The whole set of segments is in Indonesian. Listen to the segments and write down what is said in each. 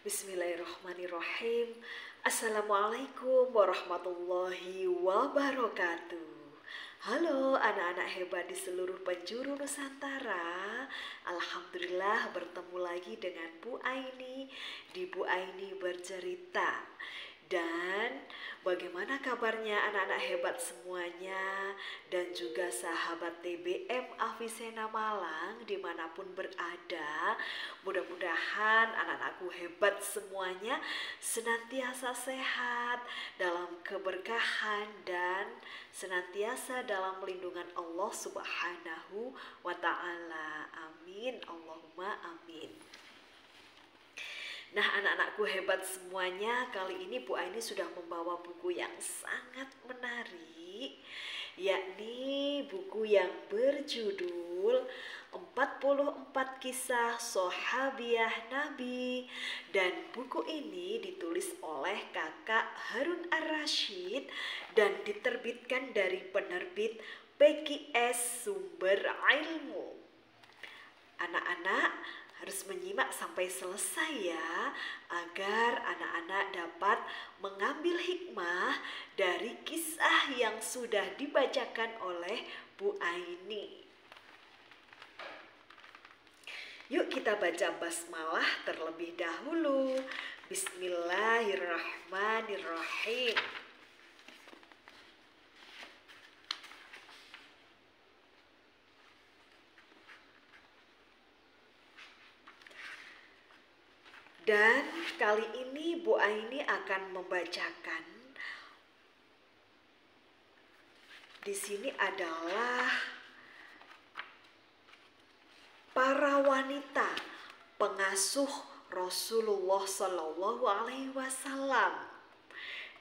Bismillahirrahmanirrahim. Assalamualaikum warahmatullahi wabarakatuh. Halo anak-anak hebat di seluruh penjuru Nusantara. Alhamdulillah bertemu lagi dengan Bu Aini di Bu Aini Bercerita. Dan bagaimana kabarnya anak-anak hebat semuanya dan juga sahabat TBM Avicenna Malang dimanapun berada. Mudah-mudahan anak-anakku hebat semuanya senantiasa sehat dalam keberkahan dan senantiasa dalam lindungan Allah Subhanahu wa Ta'ala. Amin, Allahumma amin. Nah, anak-anakku hebat semuanya, kali ini Bu Aini sudah membawa buku yang sangat menarik, yakni buku yang berjudul 44 Kisah Sahabiah Nabi. Dan buku ini ditulis oleh Kakak Harun Ar-Rasyid dan diterbitkan dari penerbit PQS Sumber Ilmu. Anak-anak harus menyimak sampai selesai ya, agar anak-anak dapat mengambil hikmah dari kisah yang sudah dibacakan oleh Bu Aini. Yuk kita baca basmalah terlebih dahulu. Bismillahirrahmanirrahim. Dan kali ini Bu Aini akan membacakan. Di sini adalah para wanita pengasuh Rasulullah Shallallahu Alaihi Wasallam.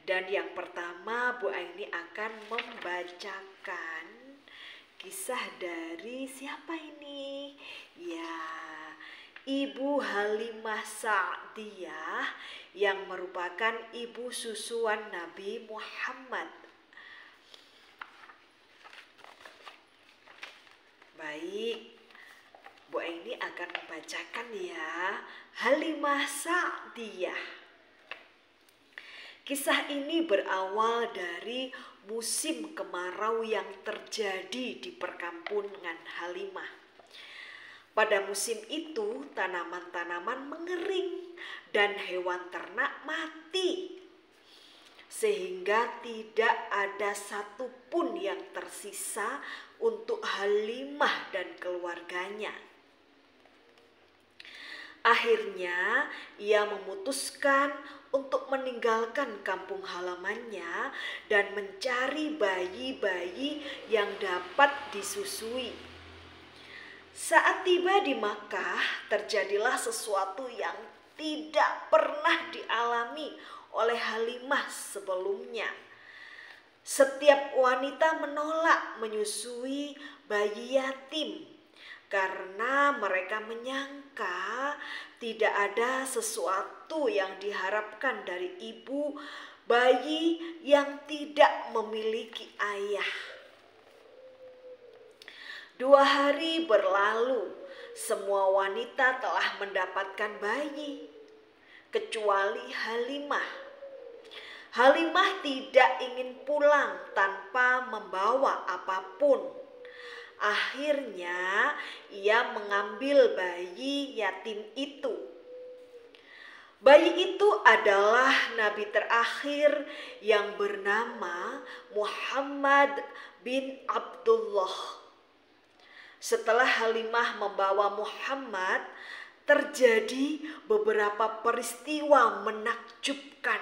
Dan yang pertama Bu Aini akan membacakan kisah dari siapa ini? Ya, Ibu Halimah Sa'diyah yang merupakan ibu susuan Nabi Muhammad. Baik, Bu Aini akan membacakan ya, Halimah Sa'diyah. Kisah ini berawal dari musim kemarau yang terjadi di perkampungan Halimah. Pada musim itu tanaman-tanaman mengering dan hewan ternak mati, sehingga tidak ada satupun yang tersisa untuk Halimah dan keluarganya. Akhirnya ia memutuskan untuk meninggalkan kampung halamannya dan mencari bayi-bayi yang dapat disusui. Saat tiba di Makkah, terjadilah sesuatu yang tidak pernah dialami oleh Halimah sebelumnya. Setiap wanita menolak menyusui bayi yatim karena mereka menyangka tidak ada sesuatu yang diharapkan dari ibu bayi yang tidak memiliki ayah. 2 hari berlalu, semua wanita telah mendapatkan bayi, kecuali Halimah. Halimah tidak ingin pulang tanpa membawa apapun. Akhirnya ia mengambil bayi yatim itu. Bayi itu adalah nabi terakhir yang bernama Muhammad bin Abdullah. Setelah Halimah membawa Muhammad, terjadi beberapa peristiwa menakjubkan.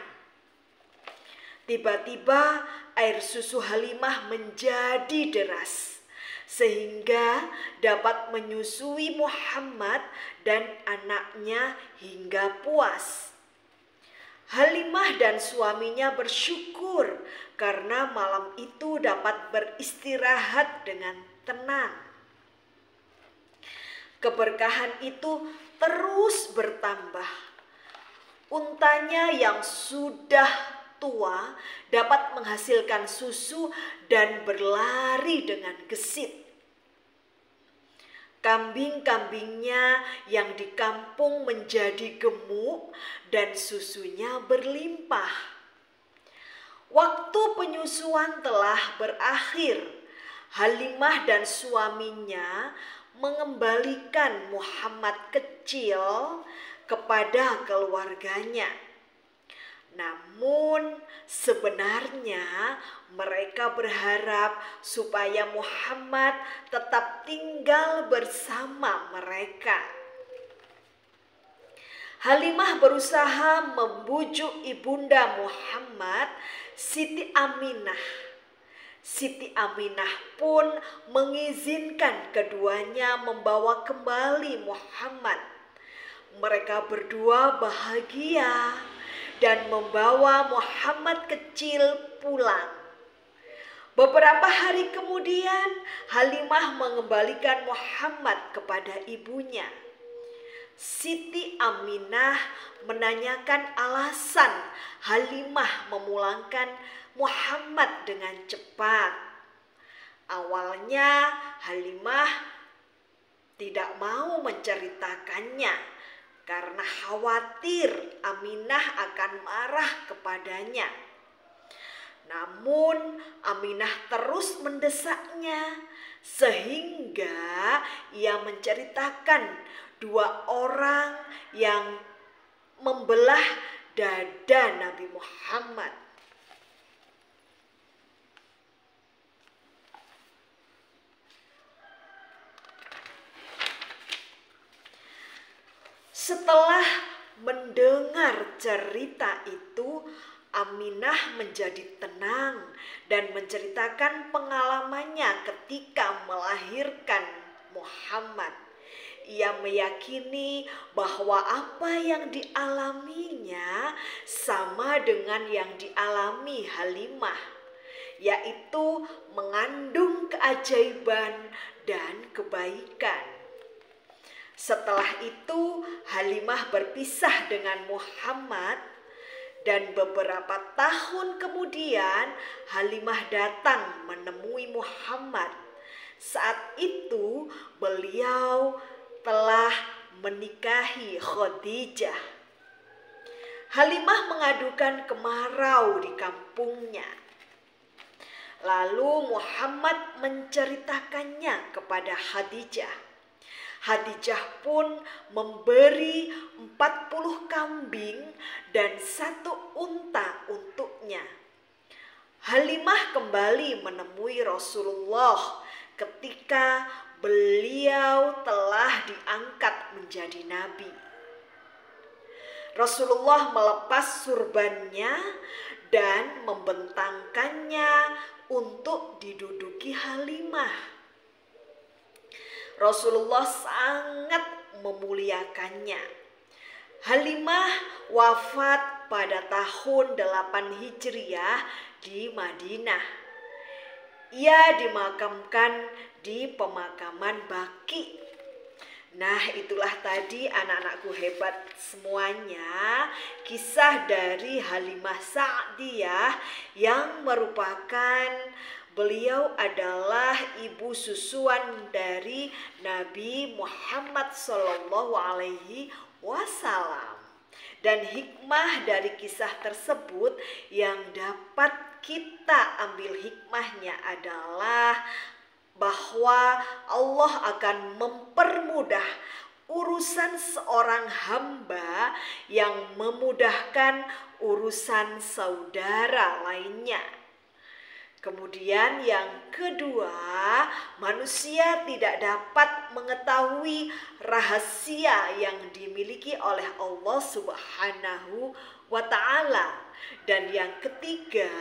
Tiba-tiba air susu Halimah menjadi deras, sehingga dapat menyusui Muhammad dan anaknya hingga puas. Halimah dan suaminya bersyukur karena malam itu dapat beristirahat dengan tenang. Keberkahan itu terus bertambah. Untanya yang sudah tua dapat menghasilkan susu dan berlari dengan gesit. Kambing-kambingnya yang di kampung menjadi gemuk dan susunya berlimpah. Waktu penyusuan telah berakhir. Halimah dan suaminya mengembalikan Muhammad kecil kepada keluarganya. Namun sebenarnya mereka berharap supaya Muhammad tetap tinggal bersama mereka. Halimah berusaha membujuk ibunda Muhammad, Siti Aminah. Siti Aminah pun mengizinkan keduanya membawa kembali Muhammad. Mereka berdua bahagia dan membawa Muhammad kecil pulang. Beberapa hari kemudian, Halimah mengembalikan Muhammad kepada ibunya. Siti Aminah menanyakan alasan Halimah memulangkan Muhammad dengan cepat. Awalnya Halimah tidak mau menceritakannya karena khawatir Aminah akan marah kepadanya. Namun Aminah terus mendesaknya sehingga ia menceritakan dua orang yang membelah dada Nabi Muhammad. Setelah mendengar cerita itu, Aminah menjadi tenang dan menceritakan pengalamannya ketika melahirkan Muhammad. Ia meyakini bahwa apa yang dialaminya sama dengan yang dialami Halimah, yaitu mengandung keajaiban dan kebaikan. Setelah itu Halimah berpisah dengan Muhammad dan beberapa tahun kemudian Halimah datang menemui Muhammad. Saat itu beliau telah menikahi Khadijah. Halimah mengadukan kemarau di kampungnya. Lalu Muhammad menceritakannya kepada Khadijah. Khadijah pun memberi 40 kambing dan 1 unta untuknya. Halimah kembali menemui Rasulullah ketika beliau telah diangkat menjadi nabi. Rasulullah melepas surbannya dan membentangkannya untuk diduduki Halimah. Rasulullah sangat memuliakannya. Halimah wafat pada tahun 8 Hijriah di Madinah. Ia dimakamkan di pemakaman Baqi. Nah, itulah tadi anak-anakku hebat semuanya, kisah dari Halimah Sa'diyah yang merupakan beliau adalah ibu susuan dari Nabi Muhammad SAW. Dan hikmah dari kisah tersebut yang dapat kita ambil hikmahnya adalah bahwa Allah akan mempermudah urusan seorang hamba yang memudahkan urusan saudara lainnya. Kemudian yang kedua, manusia tidak dapat mengetahui rahasia yang dimiliki oleh Allah Subhanahu wa Ta'ala. Dan yang ketiga,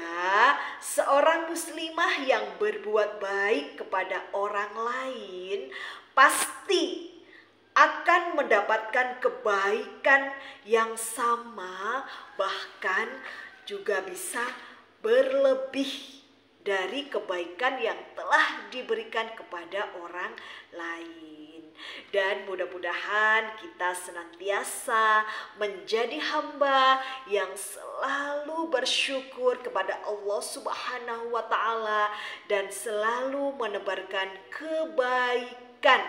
seorang muslimah yang berbuat baik kepada orang lain pasti akan mendapatkan kebaikan yang sama, bahkan juga bisa berlebih dari kebaikan yang telah diberikan kepada orang lain. Dan mudah-mudahan kita senantiasa menjadi hamba yang selalu bersyukur kepada Allah Subhanahu wa Ta'ala dan selalu menebarkan kebaikan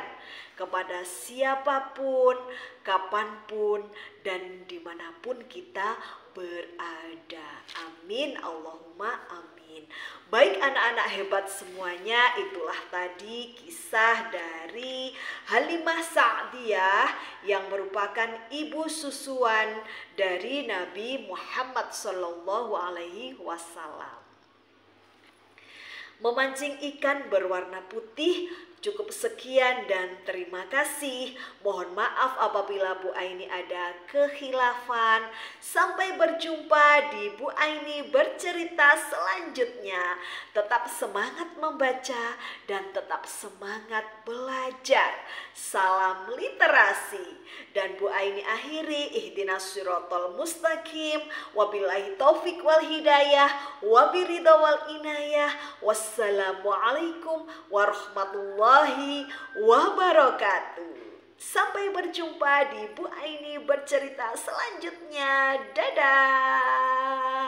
kepada siapapun, kapanpun, dan dimanapun kita berada. Amin, Allahumma amin. Baik anak-anak hebat semuanya, itulah tadi kisah dari Halimah Sa'diyah yang merupakan ibu susuan dari Nabi Muhammad SAW. Memancing ikan berwarna putih. Cukup sekian dan terima kasih. Mohon maaf apabila Bu Aini ada kekhilafan. Sampai berjumpa di Bu Aini bercerita selanjutnya. Tetap semangat membaca dan tetap semangat belajar. Salam literasi. Dan Bu Aini akhiri, ihdinas siratal mustaqim, wabillahi taufik wal hidayah, wabiridha wal inayah. Wassalamualaikum warahmatullahi wabarakatuh. Sampai berjumpa di Bu Aini bercerita selanjutnya. Dadah.